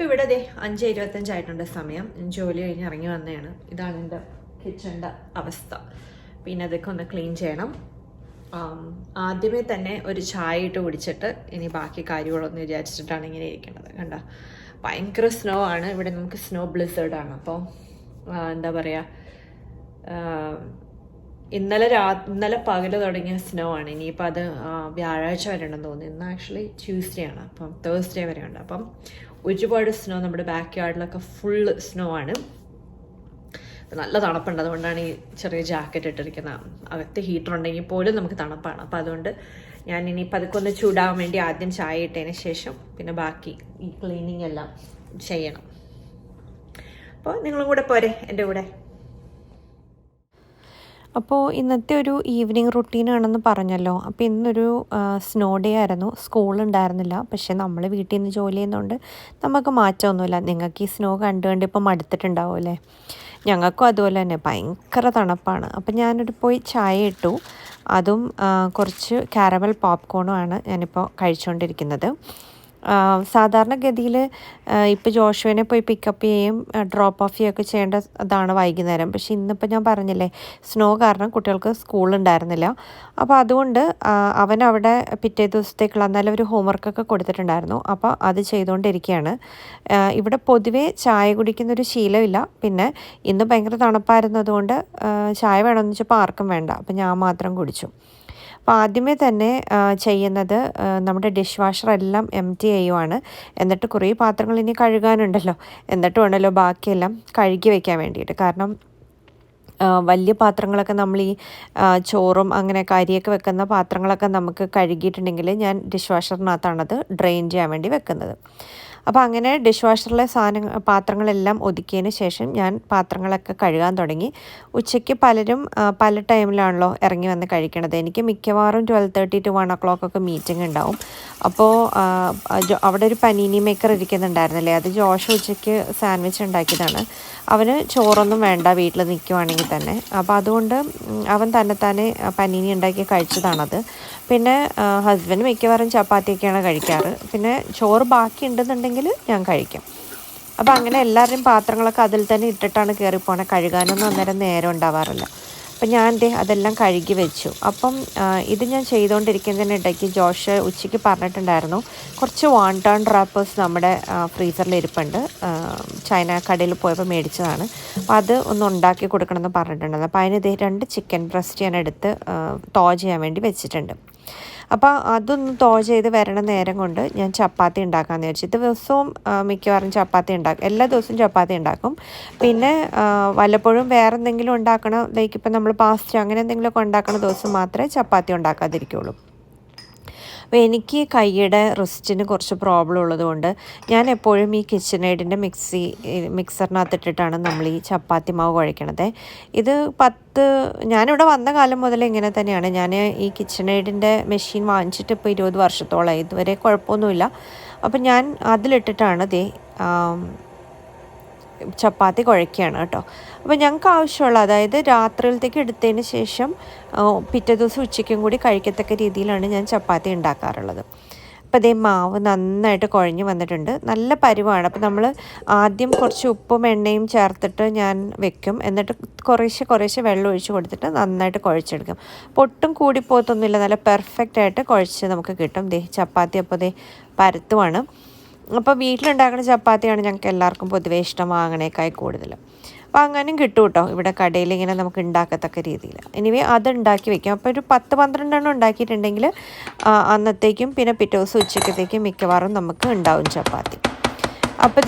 ഇപ്പോൾ ഇവിടെ ദേ 5:25 സമയം. ജോലി കഴിഞ്ഞ് ഇറങ്ങി വന്നതാണ്. ഇതാണ് എൻ്റെ കിച്ചണിൻ്റെ അവസ്ഥ. പിന്നെ അതൊക്കെ ഒന്ന് ക്ലീൻ ചെയ്യണം. ആദ്യമേ തന്നെ ഒരു ചായ ഇട്ട് കുടിച്ചിട്ട് ഇനി ബാക്കി കാര്യങ്ങളൊന്ന് വിചാരിച്ചിട്ടാണ് ഇങ്ങനെ ഇരിക്കുന്നത്. കണ്ട, ഭയങ്കര സ്നോ ആണ് ഇവിടെ. നമുക്ക് സ്നോ ബ്ലിസേർഡാണ്. അപ്പോൾ എന്താ പറയുക, ഇന്നലെ പകൽ തുടങ്ങിയ സ്നോ ആണ്. ഇനിയിപ്പോൾ അത് വ്യാഴാഴ്ച വരെ ഉണ്ടെന്ന് തോന്നുന്നു. ഇന്ന് ആക്ച്വലി ട്യൂസ്ഡേ ആണ്. അപ്പം തേഴ്സ്ഡേ വരെ ഉണ്ട്. അപ്പം ഒരുപാട് സ്നോ, നമ്മുടെ ബാക്ക് യാർഡിലൊക്കെ ഫുള്ള് സ്നോ ആണ്. നല്ല തണുപ്പുണ്ട്. അതുകൊണ്ടാണ് ഈ ചെറിയ ജാക്കറ്റ് ഇട്ടിരിക്കുന്നത്. അകത്ത് ഹീറ്റർ ഉണ്ടെങ്കിൽ പോലും നമുക്ക് തണുപ്പാണ്. അപ്പോൾ അതുകൊണ്ട് ഞാൻ ഇനിയിപ്പോൾ അതൊക്കെ ഒന്ന് ചൂടാകാൻ വേണ്ടി ആദ്യം ചായ ഇട്ടതിന് ശേഷം പിന്നെ ബാക്കി ഈ ക്ലീനിങ് എല്ലാം ചെയ്യണം. അപ്പോൾ നിങ്ങളും കൂടെ പോരെ എൻ്റെ കൂടെ. അപ്പോൾ ഇന്നത്തെ ഒരു ഈവനിങ് റുട്ടീനാണെന്ന് പറഞ്ഞല്ലോ. അപ്പോൾ ഇന്നൊരു സ്നോ ഡേ ആയിരുന്നു. സ്കൂളുണ്ടായിരുന്നില്ല. പക്ഷേ നമ്മൾ വീട്ടിൽ നിന്ന് ജോലി ചെയ്യുന്നതുകൊണ്ട് നമുക്ക് മാറ്റമൊന്നുമില്ല. നിങ്ങൾക്ക് ഈ സ്നോ കണ്ട് ഇപ്പം മടുത്തിട്ടുണ്ടാവും അല്ലേ? ഞങ്ങൾക്കും അതുപോലെ തന്നെ ഭയങ്കര തണുപ്പാണ്. അപ്പം ഞാനൊരു പോയി ചായ ഇട്ടു. അതും കുറച്ച് കാരമൽ പോപ്കോണുമാണ് ഞാനിപ്പോൾ കഴിച്ചുകൊണ്ടിരിക്കുന്നത്. സാധാരണഗതിയിൽ ഇപ്പോൾ ജോഷുവിനെ പോയി പിക്കപ്പ് ചെയ്യുകയും ഡ്രോപ്പ് ഓഫ് ചെയ്യുകയൊക്കെ ചെയ്യേണ്ട അതാണ് വൈകുന്നേരം. പക്ഷേ ഇന്നിപ്പോൾ ഞാൻ പറഞ്ഞില്ലേ, സ്നോ കാരണം കുട്ടികൾക്ക് സ്കൂളുണ്ടായിരുന്നില്ല. അപ്പോൾ അതുകൊണ്ട് അവനവിടെ പിറ്റേ ദിവസത്തേക്കുള്ള എന്നാലും ഒരു ഹോംവർക്കൊക്കെ കൊടുത്തിട്ടുണ്ടായിരുന്നു. അപ്പോൾ അത് ചെയ്തുകൊണ്ടിരിക്കുകയാണ്. ഇവിടെ പൊതുവേ ചായ കുടിക്കുന്നൊരു ശീലമില്ല. പിന്നെ ഇന്ന് ഭയങ്കര തണുപ്പായിരുന്നതുകൊണ്ട് ചായ വേണമെന്ന് വെച്ചപ്പോൾ ആർക്കും വേണ്ട. അപ്പോൾ ഞാൻ മാത്രം കുടിച്ചു. അപ്പോൾ ആദ്യമേ തന്നെ ചെയ്യുന്നത് നമ്മുടെ ഡിഷ് വാഷറെല്ലാം എംപ്റ്റി ചെയ്യുവാണ്. എന്നിട്ട് കുറേ പാത്രങ്ങൾ ഇനി കഴുകാനുണ്ടല്ലോ. എന്നിട്ട് വേണമല്ലോ ബാക്കിയെല്ലാം കഴുകി വയ്ക്കാൻ വേണ്ടിയിട്ട്. കാരണം വലിയ പാത്രങ്ങളൊക്കെ നമ്മൾ ഈ ചോറും അങ്ങനെ കരിയൊക്കെ വെക്കുന്ന പാത്രങ്ങളൊക്കെ നമുക്ക് കഴുകിയിട്ടുണ്ടെങ്കിൽ ഞാൻ ഡിഷ് വാഷറിനകത്താണത് ഡ്രെയിൻ ചെയ്യാൻ വേണ്ടി വെക്കുന്നത്. അപ്പോൾ അങ്ങനെ ഡിഷ് വാഷറിലെ പാത്രങ്ങളെല്ലാം ഒതുക്കിയതിന് ശേഷം ഞാൻ പാത്രങ്ങളൊക്കെ കഴുകാൻ തുടങ്ങി. ഉച്ചയ്ക്ക് പലരും പല ടൈമിലാണല്ലോ ഇറങ്ങി വന്ന് കഴിക്കണത്. എനിക്ക് മിക്കവാറും 12:30 to 1 o'clock ഒക്കെ മീറ്റിംഗ് ഉണ്ടാവും. അപ്പോൾ അവിടെ ഒരു പനീനി മേക്കർ ഇരിക്കുന്നുണ്ടായിരുന്നില്ലേ, അത് ജോഷ് ഉച്ചയ്ക്ക് സാൻഡ്വിച്ച് ഉണ്ടാക്കിയതാണ്. അവന് ചോറൊന്നും വേണ്ട വീട്ടിൽ നിൽക്കുവാണെങ്കിൽ തന്നെ. അപ്പോൾ അതുകൊണ്ട് അവൻ തന്നെ പനീനി ഉണ്ടാക്കി കഴിച്ചതാണത്. പിന്നെ ഹസ്ബൻഡ് മിക്കവാറും ചപ്പാത്തിയൊക്കെയാണ് കഴിക്കാറ്. പിന്നെ ചോറ് ബാക്കി ഉണ്ടെന്നുണ്ടെങ്കിൽ ഞാൻ കഴിക്കും. അപ്പോൾ അങ്ങനെ എല്ലാവരുടെയും പാത്രങ്ങളൊക്കെ അതിൽ തന്നെ ഇട്ടിട്ടാണ് കയറിപ്പോണേ. കഴുകാനൊന്നും അന്നേരം നേരം ഉണ്ടാവാറില്ല. അപ്പം ഞാൻ അതെല്ലാം കഴുകി വെച്ചു. അപ്പം ഇത് ഞാൻ ചെയ്തുകൊണ്ടിരിക്കുന്നതിനിടയ്ക്ക് ജോഷ് ഉച്ചയ്ക്ക് പറഞ്ഞിട്ടുണ്ടായിരുന്നു കുറച്ച് വാണ്ടൺ റാപ്പേഴ്സ് നമ്മുടെ ഫ്രീസറിൽ ഇരിപ്പുണ്ട്. ചൈന കടയിൽ പോയപ്പോൾ മേടിച്ചതാണ്. അപ്പോൾ അത് ഒന്ന് ഉണ്ടാക്കി കൊടുക്കണമെന്ന് പറഞ്ഞിട്ടുണ്ടായിരുന്നു. അപ്പോൾ അതിന് 2 ചിക്കൻ ബ്രസ്റ്റ് ഞാൻ എടുത്ത് തോ ചെയ്യാൻ വേണ്ടി വെച്ചിട്ടുണ്ട്. അപ്പോൾ അതൊന്ന് തോ ചെയ്ത് വരണ നേരം കൊണ്ട് ഞാൻ ചപ്പാത്തി ഉണ്ടാക്കാമെന്ന് വിചാരിച്ചു. ദിവസവും മിക്കവാറും ചപ്പാത്തി ഉണ്ടാക്കും. എല്ലാ ദിവസവും ചപ്പാത്തി ഉണ്ടാക്കും. പിന്നെ വല്ലപ്പോഴും വേറെ എന്തെങ്കിലും ഉണ്ടാക്കണം, ലൈക്ക് ഇപ്പം നമ്മൾ പാസ്റ്റ അങ്ങനെ എന്തെങ്കിലുമൊക്കെ ഉണ്ടാക്കണ ദിവസം മാത്രമേ ചപ്പാത്തി ഉണ്ടാക്കാതിരിക്കുള്ളൂ. അപ്പോൾ എനിക്ക് കൈയുടെ റിസ്റ്റിന് കുറച്ച് പ്രോബ്ലം ഉള്ളതുകൊണ്ട് ഞാൻ എപ്പോഴും ഈ കിച്ചൺ എയ്ഡിൻ്റെ മിക്സറിനകത്തിട്ടിട്ടാണ് നമ്മൾ ഈ ചപ്പാത്തി മാവ് കുഴയ്ക്കണത്. ഇത് ഞാനിവിടെ വന്ന കാലം മുതൽ ഇങ്ങനെ തന്നെയാണ്. ഞാൻ ഈ കിച്ചൺ എയ്ഡിൻ്റെ മെഷീൻ വാങ്ങിച്ചിട്ട് ഇപ്പോൾ 20 വർഷത്തോളമായി. ഇതുവരെ കുഴപ്പമൊന്നുമില്ല. അപ്പം ഞാൻ അതിലിട്ടിട്ടാണ് ചപ്പാത്തി കുഴയ്ക്കുകയാണ് കേട്ടോ. അപ്പോൾ ഞങ്ങൾക്ക് ആവശ്യമുള്ള, അതായത് രാത്രിയിലത്തേക്ക് എടുത്തതിന് ശേഷം പിറ്റേ ദിവസം ഉച്ചയ്ക്കും കൂടി കഴിക്കത്തക്ക രീതിയിലാണ് ഞാൻ ചപ്പാത്തി ഉണ്ടാക്കാറുള്ളത്. അപ്പോൾ മാവ് നന്നായിട്ട് കുഴഞ്ഞ് വന്നിട്ടുണ്ട്. നല്ല പരുവാണ്. അപ്പോൾ നമ്മൾ ആദ്യം കുറച്ച് ഉപ്പും എണ്ണയും ചേർത്തിട്ട് ഞാൻ വെക്കും. എന്നിട്ട് കുറേശ്ശെ വെള്ളം ഒഴിച്ച് കൊടുത്തിട്ട് നന്നായിട്ട് കുഴച്ചെടുക്കും. പൊട്ടും കൂടിപ്പോത്തൊന്നുമില്ല. നല്ല പെർഫെക്റ്റായിട്ട് കുഴച്ച് നമുക്ക് കിട്ടും. ചപ്പാത്തി അപ്പോൾ പരത്തുവാണ്. അപ്പോൾ വീട്ടിലുണ്ടാക്കുന്ന ചപ്പാത്തിയാണ് ഞങ്ങൾക്ക് എല്ലാവർക്കും പൊതുവേ ഇഷ്ടം, വാങ്ങണേക്കായി കൂടുതൽ. അപ്പോൾ അങ്ങനെയും കിട്ടും കേട്ടോ ഇവിടെ കടയിൽ ഇങ്ങനെ നമുക്ക് ഉണ്ടാക്കത്തക്ക രീതിയിൽ. എനിവേ അത് ഉണ്ടാക്കി വെക്കും. അപ്പോൾ ഒരു 10-12 എണ്ണം ഉണ്ടാക്കിയിട്ടുണ്ടെങ്കിൽ അന്നത്തേക്കും പിന്നെ പിറ്റേ ദിവസം ഉച്ചക്കത്തേക്കും മിക്കവാറും നമുക്ക് ഉണ്ടാവും ചപ്പാത്തി. അപ്പോൾ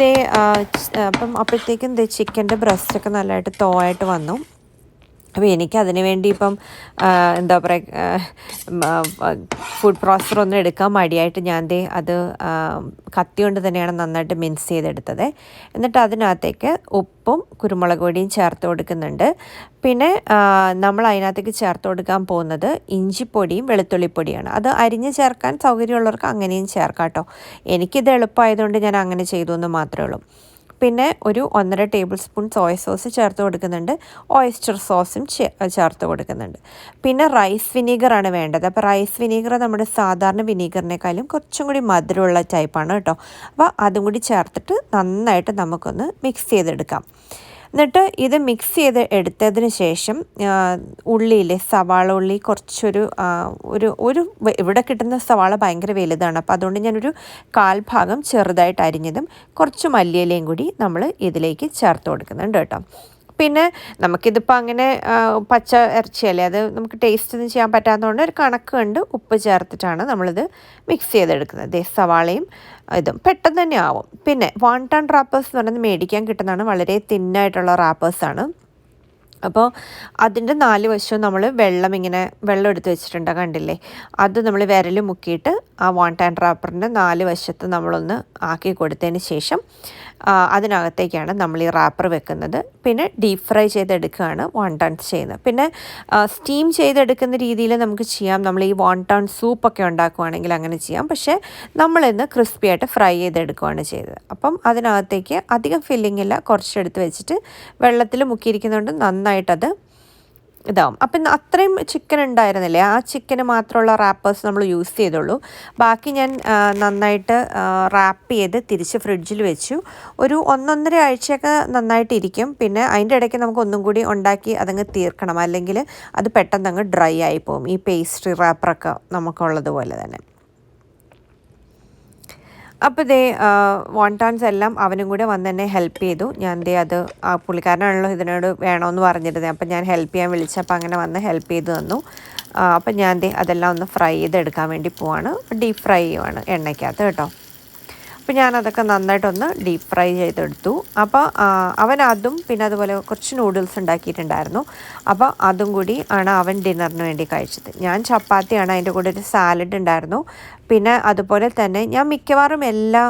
അപ്പോഴത്തേക്കും ചിക്കൻ്റെ ബ്രസ്റ്റൊക്കെ നല്ലതായിട്ട് തോയായിട്ട് വന്നു. അപ്പോൾ എനിക്ക് അതിന് വേണ്ടി ഇപ്പം എന്താ പറയുക, ഫുഡ് പ്രോസസ്സറൊന്നും എടുക്കാൻ മടിയായിട്ട് ഞാൻ അത് കത്തി കൊണ്ട് തന്നെയാണ് നന്നായിട്ട് മിൻസ് ചെയ്തെടുത്തത്. എന്നിട്ട് അതിനകത്തേക്ക് ഉപ്പും കുരുമുളക് പൊടിയും ചേർത്ത് കൊടുക്കുന്നുണ്ട്. പിന്നെ നമ്മൾ അതിനകത്തേക്ക് ചേർത്ത് കൊടുക്കാൻ പോകുന്നത് ഇഞ്ചിപ്പൊടിയും വെളുത്തുള്ളിപ്പൊടിയാണ്. അത് അരിഞ്ഞ് ചേർക്കാൻ സൗകര്യമുള്ളവർക്ക് അങ്ങനെയും ചേർക്കാം കേട്ടോ. എനിക്കിത് എളുപ്പമായതുകൊണ്ട് ഞാൻ അങ്ങനെ ചെയ്തു എന്ന് മാത്രമേ ഉള്ളൂ. പിന്നെ ഒരു 1.5 ടേബിൾ സ്പൂൺ സോയ സോസ് ചേർത്ത് കൊടുക്കുന്നുണ്ട്. ഓയിസ്റ്റർ സോസും ചേർത്ത് കൊടുക്കുന്നുണ്ട്. പിന്നെ റൈസ് വിനീഗറാണ് വേണ്ടത്. അപ്പോൾ റൈസ് വിനീഗർ നമ്മുടെ സാധാരണ വിനീഗറിനേക്കാളും കുറച്ചും കൂടി മധുരമുള്ള ടൈപ്പാണ് കേട്ടോ. അപ്പോൾ അതും കൂടി ചേർത്തിട്ട് നന്നായിട്ട് നമുക്കൊന്ന് മിക്സ് ചെയ്തെടുക്കാം. എന്നിട്ട് ഇത് മിക്സ് ചെയ്ത് എടുത്തതിന് ശേഷം ഉള്ളിയിലെ സവാള ഉള്ളി കുറച്ചൊരു ഇവിടെ കിട്ടുന്ന സവാള ഭയങ്കര വലുതാണ്. അപ്പോൾ അതുകൊണ്ട് ഞാനൊരു 1/4 ഭാഗം ചെറുതായിട്ട് അരിഞ്ഞതും കുറച്ച് മല്ലിയിലയും കൂടി നമ്മൾ ഇതിലേക്ക് ചേർത്ത് കൊടുക്കുന്നുണ്ട് കേട്ടോ. പിന്നെ നമുക്കിതിപ്പോൾ അങ്ങനെ പച്ച ഇറച്ചിയല്ലേ, അത് നമുക്ക് ടേസ്റ്റ് ഒന്നും ചെയ്യാൻ പറ്റാത്തതുകൊണ്ട് ഒരു കണക്ക് കണ്ട് ഉപ്പ് ചേർത്തിട്ടാണ് നമ്മളിത് മിക്സ് ചെയ്തെടുക്കുന്നത്. സവാളയും ഇതും പെട്ടെന്ന് തന്നെ ആവും. പിന്നെ വാണ്ടൺ റാപ്പേഴ്സ് എന്ന് പറയുന്നത് മേടിക്കാൻ കിട്ടുന്നതാണ്. വളരെ തിന്നായിട്ടുള്ള റാപ്പേഴ്സാണ്. അപ്പോൾ അതിൻ്റെ 4 വശവും നമ്മൾ വെള്ളം എടുത്ത് വെച്ചിട്ടുണ്ട്, കണ്ടില്ലേ? അത് നമ്മൾ വിരൽ മുക്കിയിട്ട് ആ വാണ്ടൺ റാപ്പറിൻ്റെ 4 വശത്ത് നമ്മളൊന്ന് ആക്കി കൊടുത്തതിന് ശേഷം അതിനകത്തേക്കാണ് നമ്മൾ ഈ റാപ്പർ വെക്കുന്നത്. പിന്നെ ഡീപ്പ് ഫ്രൈ ചെയ്തെടുക്കുകയാണ് വാണ്ടൺസ് ചെയ്യുന്നത്. പിന്നെ സ്റ്റീം ചെയ്തെടുക്കുന്ന രീതിയിൽ നമുക്ക് ചെയ്യാം. നമ്മൾ ഈ വാണ്ടൺ സൂപ്പൊക്കെ ഉണ്ടാക്കുവാണെങ്കിൽ അങ്ങനെ ചെയ്യാം. പക്ഷേ നമ്മളിന്ന് ക്രിസ്പിയായിട്ട് ഫ്രൈ ചെയ്തെടുക്കുകയാണ് ചെയ്തത്. അപ്പം അതിനകത്തേക്ക് അധികം ഫില്ലിംഗ് ഇല്ല, കുറച്ചെടുത്ത് വെച്ചിട്ട് വെള്ളത്തിൽ മുക്കിയിരിക്കുന്നതുകൊണ്ട് നന്നായിട്ടത് ഇതാവും. അപ്പം അത്രയും ചിക്കൻ ഉണ്ടായിരുന്നില്ലേ, ആ ചിക്കന് മാത്രമുള്ള റാപ്പേഴ്സ് നമ്മൾ യൂസ് ചെയ്തുള്ളൂ. ബാക്കി ഞാൻ നന്നായിട്ട് റാപ്പ് ചെയ്ത് തിരിച്ച് ഫ്രിഡ്ജിൽ വെച്ചു. ഒരു 1-1.5 ആഴ്ചയൊക്കെ നന്നായിട്ട് ഇരിക്കും. പിന്നെ അതിൻ്റെ ഇടയ്ക്ക് നമുക്ക് ഒന്നും കൂടി ഉണ്ടാക്കി അതങ്ങ് തീർക്കണം, അല്ലെങ്കിൽ അത് പെട്ടെന്ന് അങ്ങ് ഡ്രൈ ആയി പോകും. ഈ പേസ്ട്രി റാപ്പറൊക്കെ നമുക്കുള്ളതുപോലെ തന്നെ. അപ്പോൾ വോണ്ടോൺസ് എല്ലാം അവനും കൂടെ വന്ന് എന്നെ ഹെൽപ്പ് ചെയ്തു. ഞാൻ അത് പുള്ളിക്കാരനാണല്ലോ ഇതിനോട് വേണമെന്ന് പറഞ്ഞിരുന്നത്. അപ്പം ഞാൻ ഹെൽപ്പ് ചെയ്യാൻ വിളിച്ചപ്പോൾ അങ്ങനെ വന്ന് ഹെൽപ്പ് ചെയ്ത് തന്നു. അപ്പം ഞാൻ അതെല്ലാം ഒന്ന് ഫ്രൈ ചെയ്തെടുക്കാൻ വേണ്ടി പോവാണ്. ഡീപ്പ് ഫ്രൈ ചെയ്യുവാണ് എണ്ണയ്ക്കകത്ത് കേട്ടോ. അപ്പോൾ ഞാനതൊക്കെ നന്നായിട്ടൊന്ന് ഡീപ്പ് ഫ്രൈ ചെയ്തെടുത്തു. അപ്പോൾ അവൻ അതും പിന്നെ അതുപോലെ കുറച്ച് നൂഡിൽസ് ഉണ്ടാക്കിയിട്ടുണ്ടായിരുന്നു. അപ്പോൾ അതും കൂടി ആണ് അവൻ ഡിന്നറിന് വേണ്ടി കഴിച്ചത്. ഞാൻ ചപ്പാത്തിയാണ്, അതിൻ്റെ കൂടെ ഒരു സാലഡ് ഉണ്ടായിരുന്നു. പിന്നെ അതുപോലെ തന്നെ ഞാൻ മിക്കവാറും എല്ലാ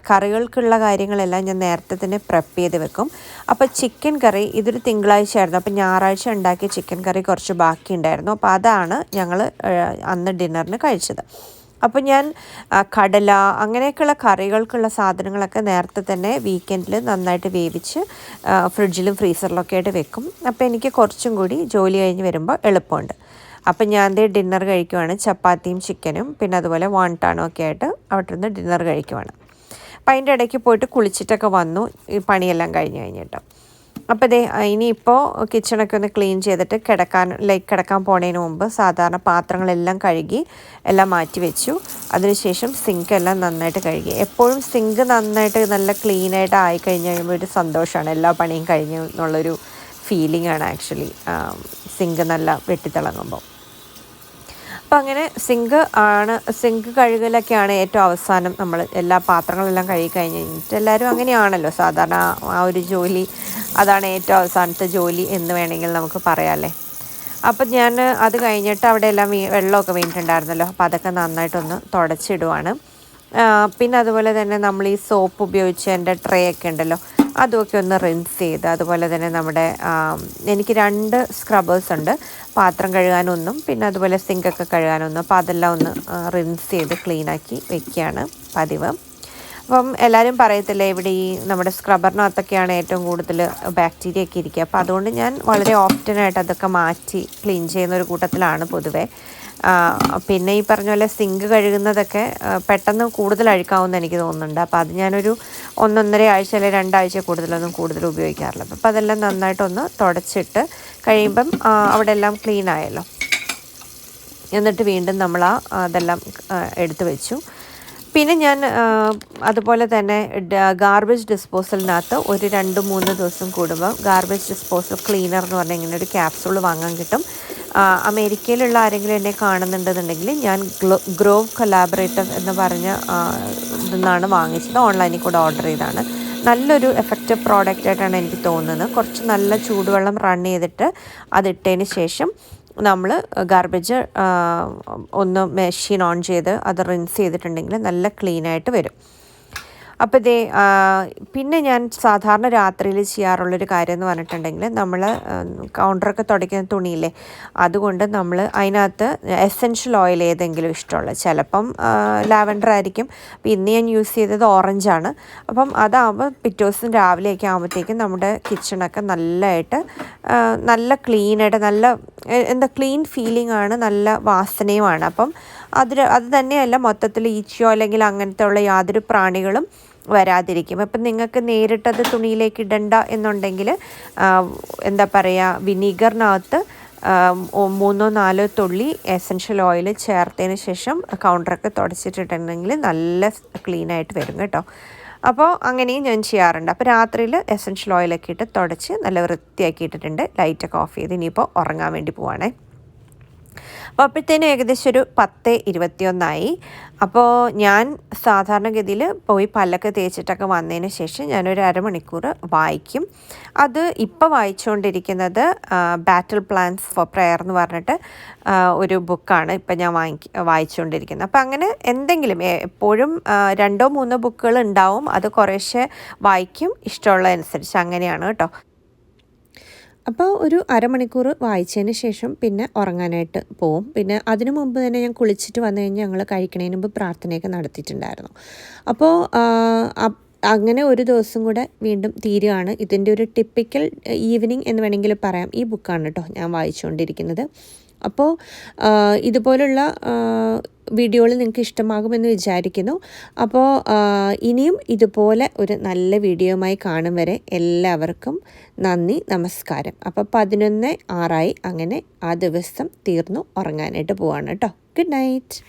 കറികൾക്കുള്ള കാര്യങ്ങളെല്ലാം ഞാൻ നേരത്തെ തന്നെ പ്രെപ്പ് ചെയ്ത് വെക്കും. അപ്പോൾ ചിക്കൻ കറി ഇതൊരു തിങ്കളാഴ്ച ആയിരുന്നു. അപ്പോൾ ഞായറാഴ്ച ഉണ്ടാക്കിയ ചിക്കൻ കറി കുറച്ച് ബാക്കി ഉണ്ടായിരുന്നു. അപ്പോൾ അതാണ് ഞങ്ങൾ അന്ന് ഡിന്നറിന് കഴിച്ചത്. അപ്പോൾ ഞാൻ കടല അങ്ങനെയൊക്കെയുള്ള കറികൾക്കുള്ള സാധനങ്ങളൊക്കെ നേരത്തെ തന്നെ വീക്കെൻഡിൽ നന്നായിട്ട് വേവിച്ച് ഫ്രിഡ്ജിലും ഫ്രീസറിലൊക്കെ ആയിട്ട് വെക്കും. അപ്പോൾ എനിക്ക് കുറച്ചും കൂടി ജോലി കഴിഞ്ഞ് വരുമ്പോൾ എളുപ്പമുണ്ട്. അപ്പം ഞാൻ ഡിന്നർ കഴിക്കുവാണ്. ചപ്പാത്തിയും ചിക്കനും പിന്നെ അതുപോലെ വാണ്ടാണും ഒക്കെ ആയിട്ട് അവിടെ നിന്ന് ഡിന്നർ കഴിക്കുവാണ്. അപ്പം അതിൻ്റെ ഇടയ്ക്ക് പോയിട്ട് കുളിച്ചിട്ടൊക്കെ വന്നു, ഈ പണിയെല്ലാം കഴിഞ്ഞിട്ട്. അപ്പോൾ ഇനിയിപ്പോൾ കിച്ചണൊക്കെ ഒന്ന് ക്ലീൻ ചെയ്തിട്ട് കിടക്കാൻ പോണതിന് മുമ്പ് സാധാരണ പാത്രങ്ങളെല്ലാം കഴുകി എല്ലാം മാറ്റി വെച്ചു. അതിനുശേഷം സിങ്ക് എല്ലാം നന്നായിട്ട് കഴുകി. എപ്പോഴും സിങ്ക് നന്നായിട്ട് നല്ല ക്ലീനായിട്ട് ആയിക്കഴിഞ്ഞ് കഴിയുമ്പോൾ ഒരു സന്തോഷമാണ്. എല്ലാ പണിയും കഴിഞ്ഞു എന്നുള്ളൊരു ഫീലിംഗാണ് ആക്ച്വലി സിങ്ക് നല്ല വെട്ടിത്തിളങ്ങുമ്പോൾ. അപ്പം അങ്ങനെ സിങ്ക് കഴുകലൊക്കെയാണ് ഏറ്റവും അവസാനം. നമ്മൾ എല്ലാ പാത്രങ്ങളെല്ലാം കഴുകി കഴിഞ്ഞിട്ട് എല്ലാവരും അങ്ങനെയാണല്ലോ സാധാരണ, ആ ഒരു ജോലി അതാണ് ഏറ്റവും അവസാനത്തെ ജോലി എന്ന് വേണമെങ്കിൽ നമുക്ക് പറയാമല്ലേ. അപ്പം ഞാൻ അത് കഴിഞ്ഞിട്ട് അവിടെ എല്ലാം വെള്ളമൊക്കെ വീണിട്ടുണ്ടായിരുന്നല്ലോ, അപ്പോൾ അതൊക്കെ നന്നായിട്ടൊന്ന് തുടച്ചിടുവാണ്. പിന്നെ അതുപോലെ തന്നെ നമ്മൾ ഈ സോപ്പ് ഉപയോഗിച്ച് എൻ്റെ ട്രേ ഒക്കെ ഉണ്ടല്ലോ അതുമൊക്കെ ഒന്ന് റിൻസ് ചെയ്ത്, അതുപോലെ തന്നെ എനിക്ക് 2 സ്ക്രബ്ബേഴ്സ് ഉണ്ട്, പാത്രം കഴുകാനൊന്നും പിന്നെ അതുപോലെ സിങ്കൊക്കെ കഴുകാനൊന്നും. അപ്പോൾ അതെല്ലാം ഒന്ന് റിൻസ് ചെയ്ത് ക്ലീനാക്കി വെക്കുകയാണ് പതിവ്. അപ്പം എല്ലാവരും പറയത്തില്ലേ ഇവിടെ ഈ നമ്മുടെ സ്ക്രബ്ബറിനകത്തൊക്കെയാണ് ഏറ്റവും കൂടുതൽ ബാക്ടീരിയ ഒക്കെ ഇരിക്കുക. അപ്പോൾ അതുകൊണ്ട് ഞാൻ വളരെ ഓഫ്റ്റനായിട്ട് അതൊക്കെ മാറ്റി ക്ലീൻ ചെയ്യുന്ന ഒരു കൂട്ടത്തിലാണ് പൊതുവേ. പിന്നെ ഈ പറഞ്ഞ പോലെ സിങ്ക് കഴുകുന്നതൊക്കെ പെട്ടെന്ന് കൂടുതൽ അഴുക്കാവുമെന്ന് എനിക്ക് തോന്നുന്നുണ്ട്. അപ്പോൾ അത് ഞാനൊരു 1-1.5 ആഴ്ച അല്ലെങ്കിൽ 2 ആഴ്ച കൂടുതൽ ഉപയോഗിക്കാറില്ല. അപ്പോൾ അതെല്ലാം നന്നായിട്ടൊന്ന് തുടച്ചിട്ട് കഴിയുമ്പം അവിടെ എല്ലാം ക്ലീൻ ആയല്ലോ. എന്നിട്ട് വീണ്ടും നമ്മൾ അതെല്ലാം എടുത്തു വെച്ചു. പിന്നെ ഞാൻ അതുപോലെ തന്നെ ഗാർബേജ് ഡിസ്പോസലിനകത്ത് ഒരു 2-3 ദിവസം കൂടുമ്പോൾ ഗാർബേജ് ഡിസ്പോസൽ ക്ലീനർ എന്ന് പറഞ്ഞാൽ ഇങ്ങനെ ഒരു ക്യാപ്സൂൾ വാങ്ങാൻ കിട്ടും. അമേരിക്കയിലുള്ള ആരെങ്കിലും എന്നെ കാണുന്നുണ്ടെന്നുണ്ടെങ്കിൽ ഞാൻ ഗ്രോവ് കൊലാബറേറ്റർ എന്ന് പറഞ്ഞ ഇതെന്നാണ് വാങ്ങിച്ചത്. ഓൺലൈനിൽ കൂടെ ഓർഡർ ചെയ്താണ്. നല്ലൊരു എഫക്റ്റീവ് പ്രോഡക്റ്റായിട്ടാണ് എനിക്ക് തോന്നുന്നത്. കുറച്ച് നല്ല ചൂടുവെള്ളം റൺ ചെയ്തിട്ട് അതിട്ടതിന് ശേഷം നമ്മൾ ഗാർബേജ് ഒന്ന് മെഷീൻ ഓൺ ചെയ്ത് അത് റിൻസ് ചെയ്തിട്ടുണ്ടെങ്കിൽ നല്ല ക്ലീനായിട്ട് വരും. അപ്പോൾ ഇതേ പിന്നെ ഞാൻ സാധാരണ രാത്രിയിൽ ചെയ്യാറുള്ളൊരു കാര്യം എന്ന് പറഞ്ഞിട്ടുണ്ടെങ്കിൽ നമ്മൾ കൗണ്ടറൊക്കെ തുടയ്ക്കുന്ന തുണിയില്ലേ, അതുകൊണ്ട് നമ്മൾ അതിനകത്ത് എസെൻഷ്യൽ ഓയിൽ ഏതെങ്കിലും ഇഷ്ടമുള്ള, ചിലപ്പം ലാവൻഡർ ആയിരിക്കും. അപ്പോൾ ഇന്ന് ഞാൻ യൂസ് ചെയ്തത് ഓറഞ്ചാണ്. അപ്പം അതാകുമ്പോൾ പിറ്റേ ദിവസം രാവിലെയൊക്കെ ആകുമ്പോഴത്തേക്കും നമ്മുടെ കിച്ചണൊക്കെ നല്ലതായിട്ട് നല്ല ക്ലീനായിട്ട് നല്ല ക്ലീൻ ഫീലിംഗ് ആണ്, നല്ല വാസനയുമാണ്. അപ്പം അത് തന്നെയല്ല, മൊത്തത്തിൽ ഈച്ചയോ അല്ലെങ്കിൽ അങ്ങനത്തെ ഉള്ള യാതൊരു പ്രാണികളും വരാതിരിക്കും. അപ്പം നിങ്ങൾക്ക് നേരിട്ടത് തുണിയിലേക്ക് ഇടണ്ട എന്നുണ്ടെങ്കിൽ വിനീഗറിനകത്ത് 3-4 തുള്ളി എസെൻഷ്യൽ ഓയിൽ ചേർത്തതിന് ശേഷം കൗണ്ടറൊക്കെ തുടച്ചിട്ടിട്ടുണ്ടെങ്കിൽ നല്ല ക്ലീനായിട്ട് വരും കേട്ടോ. അപ്പോൾ അങ്ങനെയും ഞാൻ ചെയ്യാറുണ്ട്. അപ്പോൾ രാത്രിയിൽ എസെൻഷ്യൽ ഓയിലൊക്കെ ഇട്ട് തുടച്ച് നല്ല വൃത്തിയാക്കിയിട്ടിട്ടുണ്ട്. ലൈറ്റൊക്കെ ഓഫ് ചെയ്ത് ഇനിയിപ്പോൾ ഉറങ്ങാൻ വേണ്ടി പോവാണേ. അപ്പോൾ അപ്പോഴത്തേനും ഏകദേശം ഒരു 10:21 അപ്പോൾ ഞാൻ സാധാരണഗതിയിൽ പോയി പല്ലൊക്കെ തേച്ചിട്ടൊക്കെ വന്നതിന് ശേഷം ഞാനൊരു അരമണിക്കൂർ വായിക്കും. അത് ഇപ്പോൾ വായിച്ചുകൊണ്ടിരിക്കുന്നത് ബാറ്റിൽ പ്ലാൻസ് ഫോർ പ്രെയർ എന്ന് പറഞ്ഞിട്ട് ഒരു ബുക്കാണ് ഇപ്പം ഞാൻ വായിച്ചുകൊണ്ടിരിക്കുന്നത്. അപ്പോൾ അങ്ങനെ എന്തെങ്കിലും എപ്പോഴും 2-3 ബുക്കുകൾ ഉണ്ടാവും, അത് കുറേശ്ശെ വായിക്കും ഇഷ്ടമുള്ളതനുസരിച്ച്, അങ്ങനെയാണ് കേട്ടോ. അപ്പോൾ ഒരു അരമണിക്കൂർ വായിച്ചതിന് ശേഷം പിന്നെ ഉറങ്ങാനായിട്ട് പോവും. പിന്നെ അതിനു മുമ്പ് തന്നെ ഞാൻ കുളിച്ചിട്ട് വന്നു കഴിഞ്ഞാൽ ഞങ്ങൾ കഴിക്കണതിന് മുമ്പ് പ്രാർത്ഥനയൊക്കെ നടത്തിയിട്ടുണ്ടായിരുന്നു. അപ്പോൾ അങ്ങനെ ഒരു ദിവസം കൂടെ വീണ്ടും തീരുകയാണ്. ഇതിൻ്റെ ഒരു ടിപ്പിക്കൽ ഈവനിങ് എന്ന് വേണമെങ്കിൽ പറയാം. ഈ ബുക്കാണ് കേട്ടോ ഞാൻ വായിച്ചുകൊണ്ടിരിക്കുന്നത്. അപ്പോൾ ഇതുപോലുള്ള വീഡിയോകൾ നിങ്ങൾക്ക് ഇഷ്ടമാകുമെന്ന് വിചാരിക്കുന്നു. അപ്പോൾ ഇനിയും ഇതുപോലെ ഒരു നല്ല വീഡിയോയുമായി കാണും വരെ എല്ലാവർക്കും നന്ദി, നമസ്കാരം. അപ്പോൾ 11:06 അങ്ങനെ ആ ദിവസം തീർന്നു ഉറങ്ങാനായിട്ട് പോവാണ് കേട്ടോ. Good night.